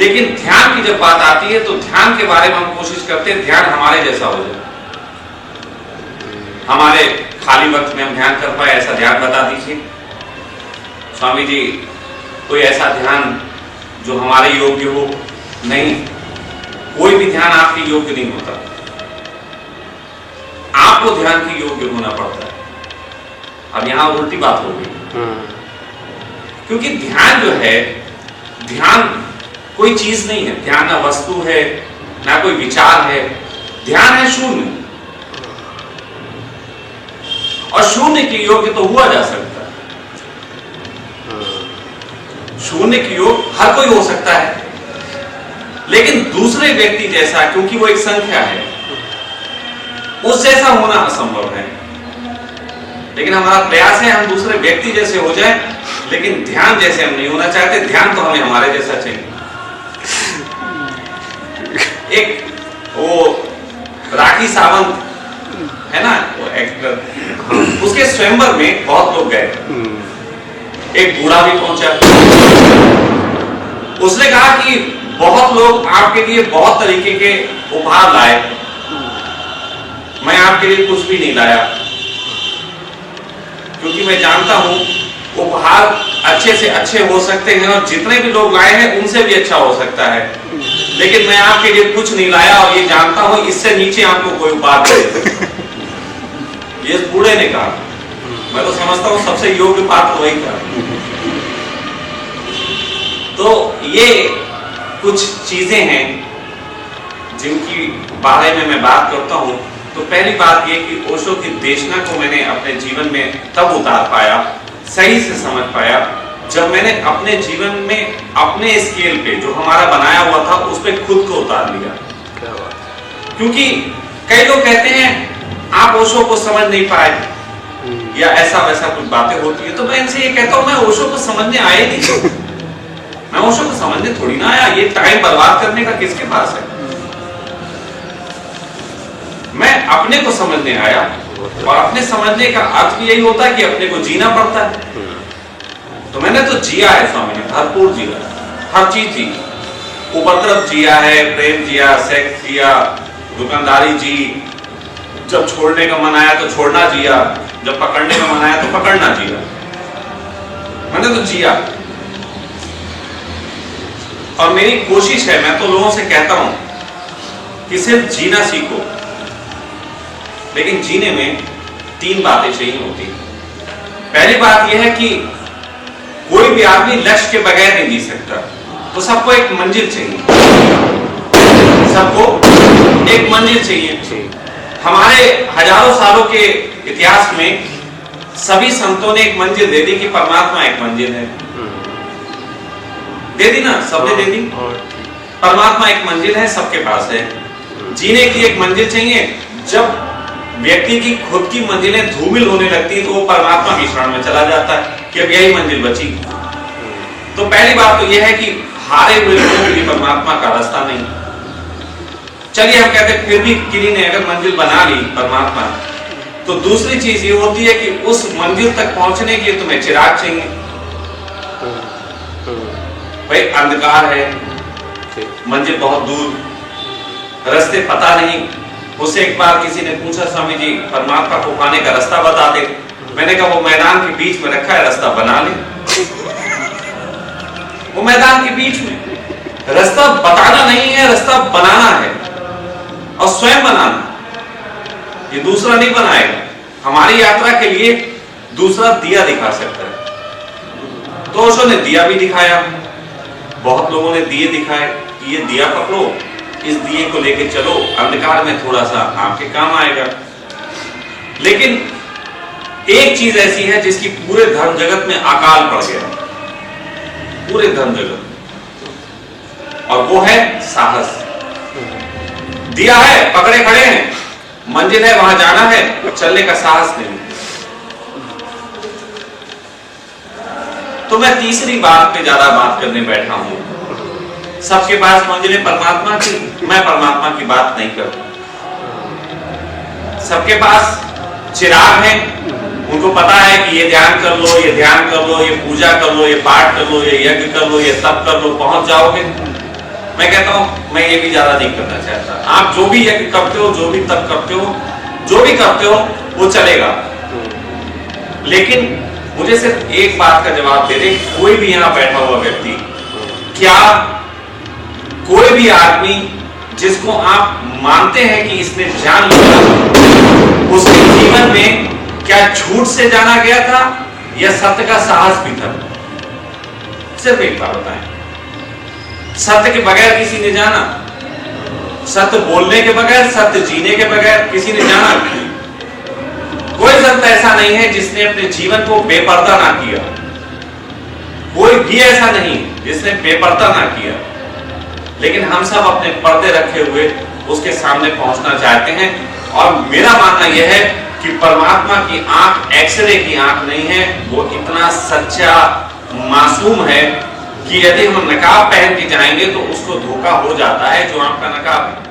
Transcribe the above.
लेकिन ध्यान की जब बात आती है तो ध्यान के बारे में हम कोशिश करते हैं ध्यान हमारे जैसा हो जाए, हमारे खाली वक्त में हम ध्यान कर पाए, ऐसा ध्यान बता दीजिए स्वामी जी। कोई ऐसा ध्यान जो हमारे योग्य हो? नहीं, कोई भी ध्यान आपके योग्य नहीं होता, आपको ध्यान के योग्य होना पड़ता है। अब यहां उल्टी बात हो गई, क्योंकि ध्यान जो है, ध्यान कोई चीज नहीं है, ध्यान ना वस्तु है ना कोई विचार है, ध्यान है शून्य, और शून्य के योग्य तो हुआ जा सकता है। शून्य के योग हर कोई हो सकता है, लेकिन दूसरे व्यक्ति जैसा, क्योंकि वो एक संख्या है, उस जैसा होना असंभव है। लेकिन हमारा प्रयास है हम दूसरे व्यक्ति जैसे हो जाए, लेकिन ध्यान जैसे हम नहीं होना चाहते। ध्यान तो हमें हमारे जैसा चाहिए। एक वो राखी सावंत है ना, वो एक्टर, उसके स्वयंवर में बहुत लोग गए, एक बूढ़ा भी पहुंचा, उसने कहा कि बहुत लोग आपके लिए बहुत तरीके के उपहार लाए, मैं आपके लिए कुछ भी नहीं लाया, क्योंकि मैं जानता हूं उपहार अच्छे से अच्छे हो सकते हैं और जितने भी लोग लाए हैं उनसे भी अच्छा हो सकता है, लेकिन मैं आपके लिए कुछ नहीं लाया और ये जानता हूं इससे नीचे आपको कोई उपहार नहीं। ये इस बूढ़े ने कहा। मैं तो समझता हूं सबसे योग्य बात तो वही था। तो ये कुछ चीजें हैं जिनकी बारे में मैं बात करता हूं। तो पहली बात ये कि ओशो की देशना को मैंने अपने जीवन में तब उतार पाया, सही से समझ पाया, जब मैंने अपने जीवन में अपने स्केल पे जो हमारा बनाया हुआ था उस पे खुद को उतार लिया। क्योंकि कई लोग कहते हैं आप ओशो को समझ नहीं पाए या ऐसा वैसा कुछ बातें होती है, तो मैं इनसे ये कहता हूं मैं ओशो को समझने आया नहीं, मैं ओशो को समझने थोड़ी ना आया। ये टाइम बर्बाद करने का किसके पास है? मैं अपने को समझने आया, और अपने समझने का अर्थ यही होता है कि अपने को जीना पड़ता है। तो मैंने तो जिया है स्वामी ने, भरपूर जिया, हर चीज जी, उपद्रव जिया है, प्रेम जिया, सेक्स जिया, दुकानदारी जी, जब छोड़ने का मन आया तो छोड़ना जिया, जब पकड़ने का मन आया तो पकड़ना जिया, मैंने तो जिया। और मेरी कोशिश है, मैं तो लोगों से कहता हूं कि सिर्फ जीना सीखो, लेकिन जीने में 3 बातें चाहिए होती हैं। पहली बात यह है कि कोई भी आदमी लक्ष्य के बगैर नहीं जी सकता, तो सबको एक मंजिल चाहिए, सबको एक मंजिल चाहिए। हमारे हजारों सालों के इतिहास में सभी संतों ने एक मंजिल दे दी कि परमात्मा एक मंजिल है, दे दी ना, सबने दे दी। परमात्मा एक मंजिल है, सबके पास है। जीने की एक मंजिल चाहिए। जब व्यक्ति की खुद की मंजिलें धूमिल होने लगती है तो वो परमात्मा की शरण में चला जाता है कि अब यही मंजिल बची। तो पहली बात तो यह है कि हारे हुए लोगों के लिए परमात्मा का रास्ता नहीं। चलिए हम कहते हैं फिर भी किसी ने अगर मंजिल बना ली परमात्मा, तो दूसरी चीज ये होती है कि उस मंजिल तक पहुंचने के लिए तुम्हें चिराग चाहिए। भाई अंधकार है, मंजिल बहुत दूर, रास्ते पता नहीं। उससे एक बार किसी ने पूछा स्वामी जी परमात्मा को पाने का रास्ता बता दे। मैंने कहा वो मैदान के बीच में रखा है, रास्ता बना ले। वो मैदान के बीच में, रास्ता बताना नहीं है, रास्ता बनाना है, और स्वयं बनाना। ये दूसरा नहीं बनाएगा। हमारी यात्रा के लिए दूसरा दिया दिखा सकता है। तो ओशो ने दिया भी दिखाया, बहुत लोगों ने दिए दिखाए कि ये दिया पकड़ो, इस दिए को लेके चलो, अंधकार में थोड़ा सा आपके काम आएगा। लेकिन एक चीज ऐसी है जिसकी पूरे धर्म जगत में अकाल पड़ गया, पूरे धर्म जगत, और वो है साहस। दिया है, पकड़े खड़े हैं, मंजिल है, वहां जाना है, चलने का साहस नहीं। तो मैं तीसरी बात पे ज्यादा बात करने बैठा हूं। सबके पास मंजिलें परमात्मा की, मैं परमात्मा की बात नहीं करता। सबके पास चिराग है, उनको पता है कि ये ध्यान कर लो, ये ध्यान कर लो, ये पूजा कर लो, ये पाठ कर लो, ये यज्ञ कर लो, ये सब कर लो, पहुंच जाओगे। मैं कहता हूं मैं ये भी ज्यादा नहीं करना चाहता। आप जो भी यज्ञ करते हो, जो भी तप करते हो, जो भी करते हो वो चलेगा, लेकिन मुझे सिर्फ एक बात का जवाब दे दे, कोई भी यहां बैठा हुआ व्यक्ति, क्या कोई भी आदमी जिसको आप मानते हैं कि इसने जान लिया, उसके जीवन में क्या झूठ से जाना गया था या सत्य का साहस भी था? सिर्फ एक बात बताएं। सत्य के बगैर किसी ने जाना? सत्य बोलने के बगैर, सत्य जीने के बगैर किसी ने जाना? कोई संत ऐसा नहीं है जिसने अपने जीवन को बेपर्दा ना किया। कोई भी ऐसा नहीं जिसने बेपर्दा ना किया। लेकिन हम सब अपने पर्दे रखे हुए उसके सामने पहुंचना चाहते हैं। और मेरा मानना यह है कि परमात्मा की आंख एक्सरे की आंख नहीं है, वो इतना सच्चा मासूम है कि यदि हम नकाब पहन के जाएंगे तो उसको धोखा हो जाता है जो आपका नकाब है।